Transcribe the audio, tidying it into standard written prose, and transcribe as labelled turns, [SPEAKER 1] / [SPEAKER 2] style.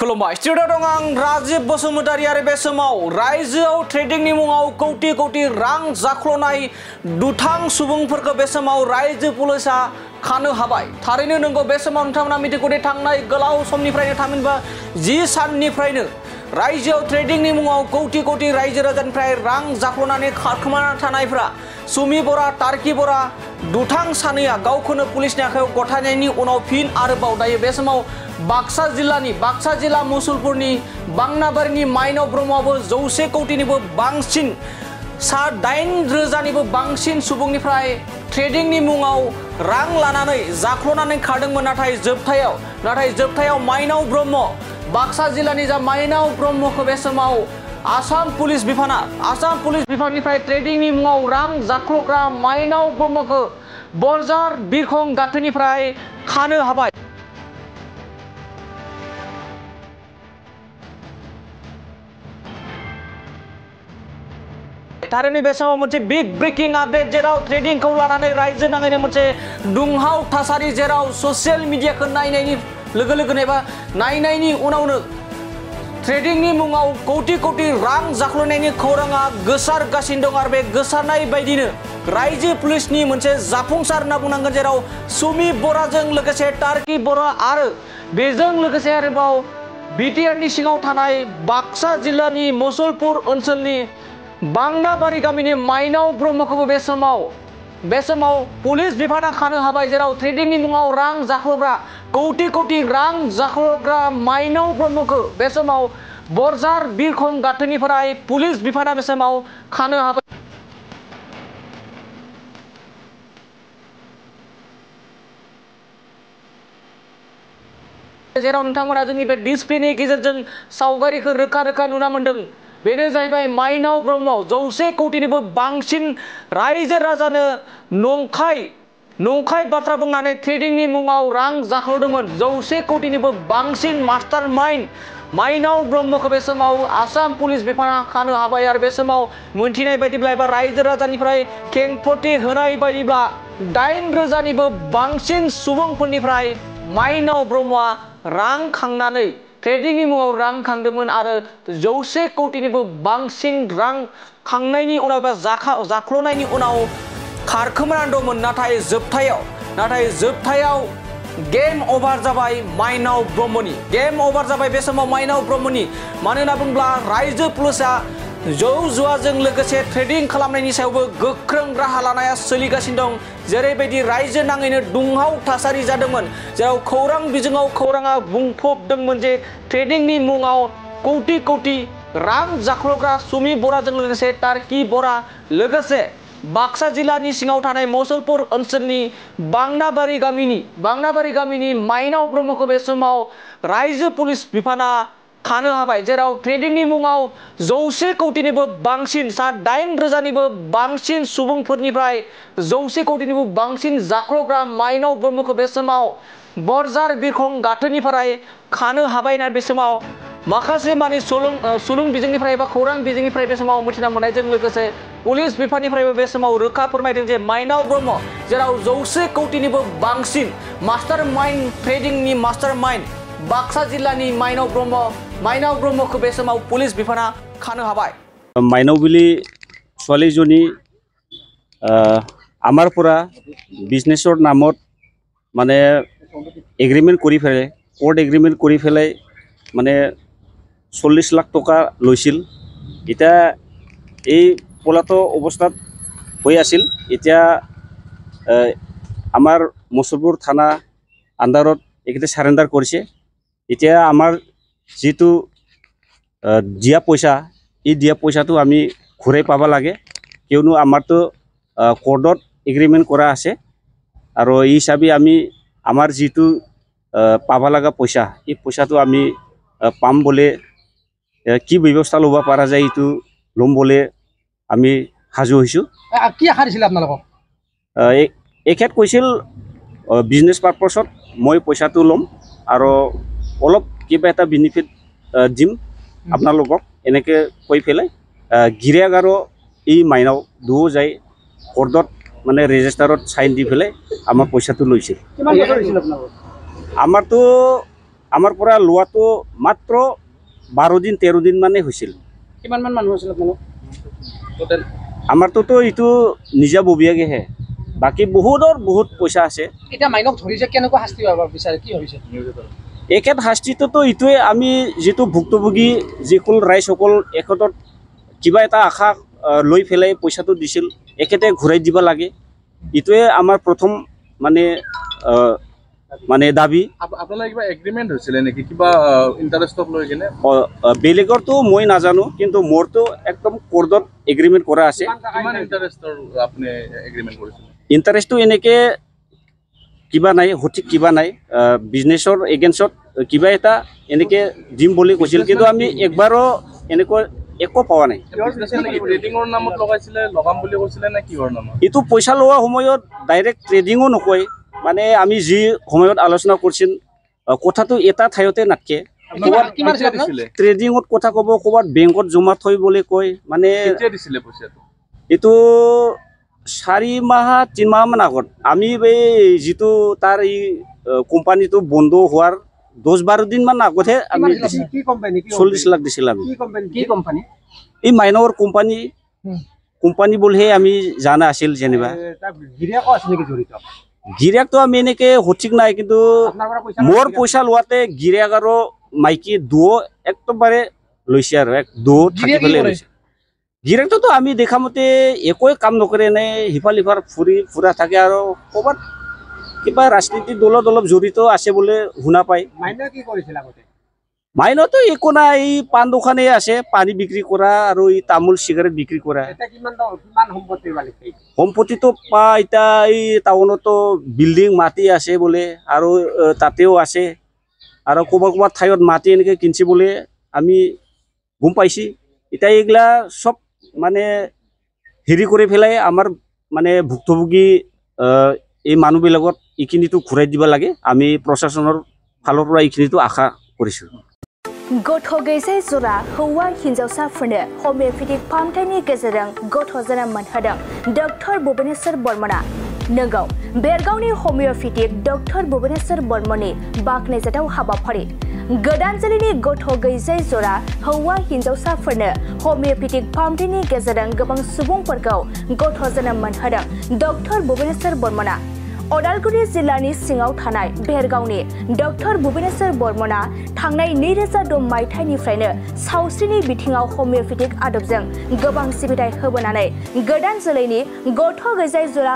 [SPEAKER 1] खुलुमबाय स्टुडिअ दं आं राजिब बसुमतारी आरो बे समाव रायजोआव ट्रेडिंनि मुङाव कौटि कौटि रां जाख्ल'नाय दुथां सुबुंफोरखौ बे समाव रायजो पुलिसा खानो हाबाय। थारैनो नंगौ बे समाव नोंथांमोना मिथिगौ दि थांनाय गोलाव समनिफ्रायनो थामहिनबा 10 साननिफ्रायनो रायजोआव ट्रेडिंनि मुङाव कौटि कौटि रायजो राजानिफ्राय रां जाख्ल'नानै खारखोमाना थानायफ्रा सुमि बरा टार्की बरा दुथां सानैया गावखौनो पुलिसनि आखायाव गथायनायनि उनाव फिन आरोबाव दायो बे समाव बाक्सा जिल्ला मुसलपुरनि बांनाबारिनि माइनाव ब्रह्मआबो 100 कौटिनिबो बांसिन 8,000,000निबो बांसिन सुबुंनिफ्राय ट्रेडिंनि मुङाव रां लानानै जाख्ल'नानै खारदोंमोन। नाथाय जोबथायाव माइनाव ब्रह्म बाक्सा जिल्लानि जा माइनाव ब्रह्मखौ बे समाव आसाम पुलिस बिफाननिफ्राय ट्रेडिंनि मुङाव रां जाख्ल'ग्रा माइनाव ब्रह्मखौ बरजार बिरखं गाथोनिफ्राय खानो हाबाय। थारैनो बे समाव मोनसे बिग ब्रेकिं आपडेट जेराव ट्रेडिंखौ लानानै रायजो नाङैनो मोनसे दुंहाव थासारि जेराव ससियेल मिडियाखौ नायनायनि लोगो लोगोनो एबा नायनायनि उनावनो ट्रेडिंनि मुङाव कौटि कौटि रां जाख्ल'नायनि खौराङा गोसारगासिनो दं आरो बे गोसारनाय बायदिनो रायजो पुलिसनि मोनसे जाफुंसार होनना बुंनांगोन जेराव सुमि बराजों लोगोसे टार्की बरा आरो बेजों लोगोसे आरोबाव बिटिआरनि सिङाव थानाय बाक्सा जिल्लानि मुसलपुर ओनसोलनि बांनाबारि गामिनि माइनाव ब्रह्मखौबो बे समाव पुलिस बिफाना खानो हाबाय जेराव ट्रेडिंनि मुङाव रां जाख्ल'ग्रा कौटि कौटि रां जाख्ल'ग्रा माइनाव ब्रह्मखौ बे समाव बरजार बिरखं गाथोनिफ्राय पुलिस बिफाना बे समाव खानो हाबाय। जेराव नोंथांमोना जोंनि बे डिसप्लेनि गेजेरजों सावगारिखौ रोखा रोखा नुना मोन्दों। बेनो जाहैबाय माइनाव ब्रह्म 100 कौटिनिबो बांसिन रायजो राजानो नंखाय बाथ्रा बुंनानै ट्रेडिंनि मुङाव रां जाख्ल'दोंमोन। 100 कौटिनिबो बांसिन मास्टार माइन्ड माइनाव ब्रह्मखौ बे समाव आसाम पुलिस बिफाना खानो हाबाय आरो बे समाव मोनथिनाय बायदिब्ला एबा रायजो राजानिफ्राय खेंफोरथि होनाय बायदिब्ला 8,000निबो बांसिन सुबुंफोरनिफ्राय माइनाव ब्रह्मआ रां खांनानै ट्रेडिंनि मुङाव रां खांदोंमोन आरो 100 कौटिनिबो बांसिन रां खांनायनि उनाव एबा जाख्ल'नायनि उनाव खारखोमानानै दंमोन। नाथाय जोबथायाव गेम अभार जाबाय माइनाव ब्रह्मनि। बे समाव माइनाव ब्रह्मनि मानो होनना बुङोब्ला रायजो पुलिसा जौ जुवाजों लोगोसे ट्रेडिं खालामनायनि सायावबो गोख्रों राहा लानाया सोलिगासिनो दं। जेरैबायदि रायजो नाङैनो दुंहाव थासारि जादोंमोन जेराव खौरां बिजोङाव खौराङा बुंफबदोंमोन जे ट्रेडिंनि मुङाव कौटि कौटि रां जाख्ल'ग्रा सुमि बराजों लोगोसे टार्की बरा लोगोसे बाक्सा जिल्लानि सिङाव थानाय मुसलपुर ओनसोलनि बांनाबारि गामिनि माइनाव ब्रह्मखौ बे समाव रायजो पुलिस बिफाना खानो हाबाय जेराव ट्रेडिंनि मुङाव 100 कौटिनिबो बांसिन 8,000,000निबो बांसिन सुबुंफोरनिफ्राय 100 कौटिनिबो बांसिन जाख्ल'ग्रा माइनाव ब्रह्मखौ बे समाव बरजार बिरखं गाथोनिफ्राय खानो हाबाय होनना बे समाव माखासे माने सुलुं बिजोंनिफ्राय एबा खौरां बिजोंनिफ्राय बे समाव मिथिना मोननायजों लोगोसे पुलिस बिफाननिफ्रायबो बे समाव रोखा फोरमायदों जे माइनाव ब्रह्म जेराव 100 कौटिनिबो बांसिन मास्टार माइन्ड ट्रेडिंनि मास्टार माइन्ड बाक्सा जिल्लानि माइनाव ब्रह्मखौ बे समाव पुलिस बिफाना खानो हाबाय।
[SPEAKER 2] माइनावबिलि ছোৱালীজনী আমাৰ পৰা বিজনেছৰ নামত মানে এগ্ৰিমেণ্ট কৰি ফেলে কোৰ্ট এগ্ৰিমেণ্ট কৰি ফেলে মানে 40 লাখ টকা লৈছিল। এতিয়া এই পলাতক অৱস্থাত হৈ আছিল। এতিয়া আমাৰ মুছলপুৰ থানা আণ্ডাৰত এইকেইটা সাৰেণ্ডাৰ কৰিছে। এতিয়া আমাৰ যিটো দিয়া পইচা এই দিয়া পইচাটো আমি ঘূৰাই পাব লাগে কিয়নো আমাৰতো কোৰ্টত এগ্ৰিমেণ্ট কৰা আছে আৰু এই হিচাপে আমি আমাৰ যিটো পাব লগা পইচা এই পইচাটো আমি পাম বলে কি ব্যৱস্থা ল'ব পৰা যায় এইটো ল'ম বলে আমি সাজু হৈছোঁ।
[SPEAKER 3] কি আশা দিছিলে আপোনালোকক?
[SPEAKER 2] এখেত কৈছিল বিজনেছ পাৰপাছত মই পইচাটো ল'ম আৰু অলপ কিবা এটা বেনিফিট দিম আপোনালোকক এনেকৈ কৈ পেলাই গিৰিয়েক আৰু এই মাইনাও দুয়ো যায় কোৰ্টত মানে ৰেজিষ্টাৰত সাইন দি পেলাই আমাৰ পইচাটো লৈছিল।
[SPEAKER 3] কিমান বছৰ হৈছিল আপোনালোকৰ?
[SPEAKER 2] আমাৰতো আমাৰ পৰা লোৱাটো মাত্ৰ 12 দিন 13 দিন মানে হৈছিল।
[SPEAKER 1] কিমান মান মানুহ আছিল আপোনালোক টোটেল?
[SPEAKER 2] আমাৰটোতো এইটো নিজাববীয়াকেহে, বাকী বহুত পইচা আছে।
[SPEAKER 1] এতিয়া মাইনক ধৰিছে কেনেকুৱা শাস্তি পাব বিচাৰে, কি ভাবিছে?
[SPEAKER 2] একেত শাস্তিটোতো এইটোৱে, আমি যিটো ভুক্তভোগী যিসকল ৰাইজসকল এখেতত কিবা এটা আশা লৈ পেলাই পইচাটো দিছিল, একেতে ঘূৰাই দিব লাগে। এইটোৱে আমাৰ প্ৰথম মানে দাবী।
[SPEAKER 3] আপোনালোকৰ কিবা এগ্ৰিমেণ্ট হৈছিলে নেকি, কিবা ইণ্টাৰেষ্টক লৈ কিনে?
[SPEAKER 2] বেলেগৰতো মই নাজানো, কিন্তু মোৰতো একদম কোৰ্টত এগ্ৰিমেণ্ট কৰা আছে।
[SPEAKER 3] কিমান ইণ্টাৰেষ্টৰ আপুনি এগ্ৰিমেণ্ট কৰিছিলে?
[SPEAKER 2] ইণ্টাৰেষ্টটো এনেকৈ কিবা নাই, সঠিক কিবা নাই। বিজনেছৰ এগেইনষ্টত কিবা এটা এনেকৈ দিম বুলি কৈছিল, কিন্তু আমি একবাৰো এনেকুৱা একো পোৱা নাই।
[SPEAKER 3] ট্ৰেডিঙৰ নামত লগাইছিলে, লগাম বুলি কৈছিলে নে কিহৰ নামত?
[SPEAKER 2] এইটো পইচা লোৱা সময়ত ডাইৰেক্ট ট্ৰেডিঙো নকয়, মানে আমি যি সময়ত আলোচনা কৰিছিল কথাটো এটা ঠাইতে নাথাকে। ট্ৰেডিঙত কথা ক'ব, ক'ৰবাত বেংকত জমা থৈ বুলি কয়। মানে
[SPEAKER 3] দিছিলে পইচাটো?
[SPEAKER 2] এইটো 4 মাহ 3 মাহ মান আগত আমি এই যিটো তাৰ এই কোম্পানীটো বন্ধ হোৱাৰ 10-12 দিন মান আগতহে আমি 40 লাখ দিছিল। আমি এই মাইনৰ কোম্পানী বুলিহে আমি জানা আছিল। যেনিবা গিৰিয়াকটো আমি এনেকে সঠিক নাই, কিন্তু মোৰ পইচা লোৱাতে গিৰিয়াক আৰু মাইকী দুও একদমবাৰে লৈছে আৰু দুও থাকি পেলাই লৈছে। গিৰিয়াকটোতো আমি দেখা মতে একোৱে কাম নকৰে, এনে সিফাল সিফাল ফুৰা থাকে আৰু ক'ৰবাত কিবা ৰাজনীতি দলত অলপ জড়িত আছে বুলি শুনা পায়। মাইনতো একো নাই, এই পাণ দোকানে আছে, পানী বিক্ৰী কৰা আৰু এই তামোল চিগাৰেট বিক্ৰী কৰা। সম্পত্তিটো এতিয়া এই টাউনতো বিল্ডিং মাটি আছে বোলে, আৰু তাতেও আছে, আৰু ক'ৰবাত ঠাইত মাটি এনেকৈ কিনছে বোলে আমি গম পাইছি। এতিয়া এইগিলা চব মানে হেৰি কৰি পেলাই আমাৰ মানে ভুক্তভোগী এই মানুহবিলাকত এইখিনিতো ঘূৰাই দিব লাগে। আমি প্ৰশাসনৰ ফালৰ পৰা এইখিনিতো আশা কৰিছোঁ।
[SPEAKER 4] गथ' गैजायै जरा हौवा हिन्जावसाफोरनो हमिय'पेथिक फाहामथायनि गेजेरजों गथ' जोनोम मोनहोदों डक्टर भुबनेश्वर बर्मनआ। नोंगौ, बेरगावनि हमिय'पेथिक डक्टर भुबनेश्वर बर्मननि बाख्नायजाथाव हाबाफारि। गोदान जोलैनि गथ' गैजायै जरा हौवा हिन्जावसाफोरनो हमिय'पेथिक फाहामथायनि गेजेरजों गोबां सुबुंफोरखौ गथ' जोनोम मोनहोदों डक्टर भुबनेश्वर बर्मनआ। अदालगुरि जिल्लानि सिङाव थानाय बेरगावनि डक्टर भुबनेश्वर बर्मनआ थांनाय 2006 मायथाइनिफ्रायनो सावस्रिनि बिथिङाव हमिय'पेथिक आदबजों गोबां सिबिथाय होबोनानै गोदान जोलैनि गथ' गैजायै जरा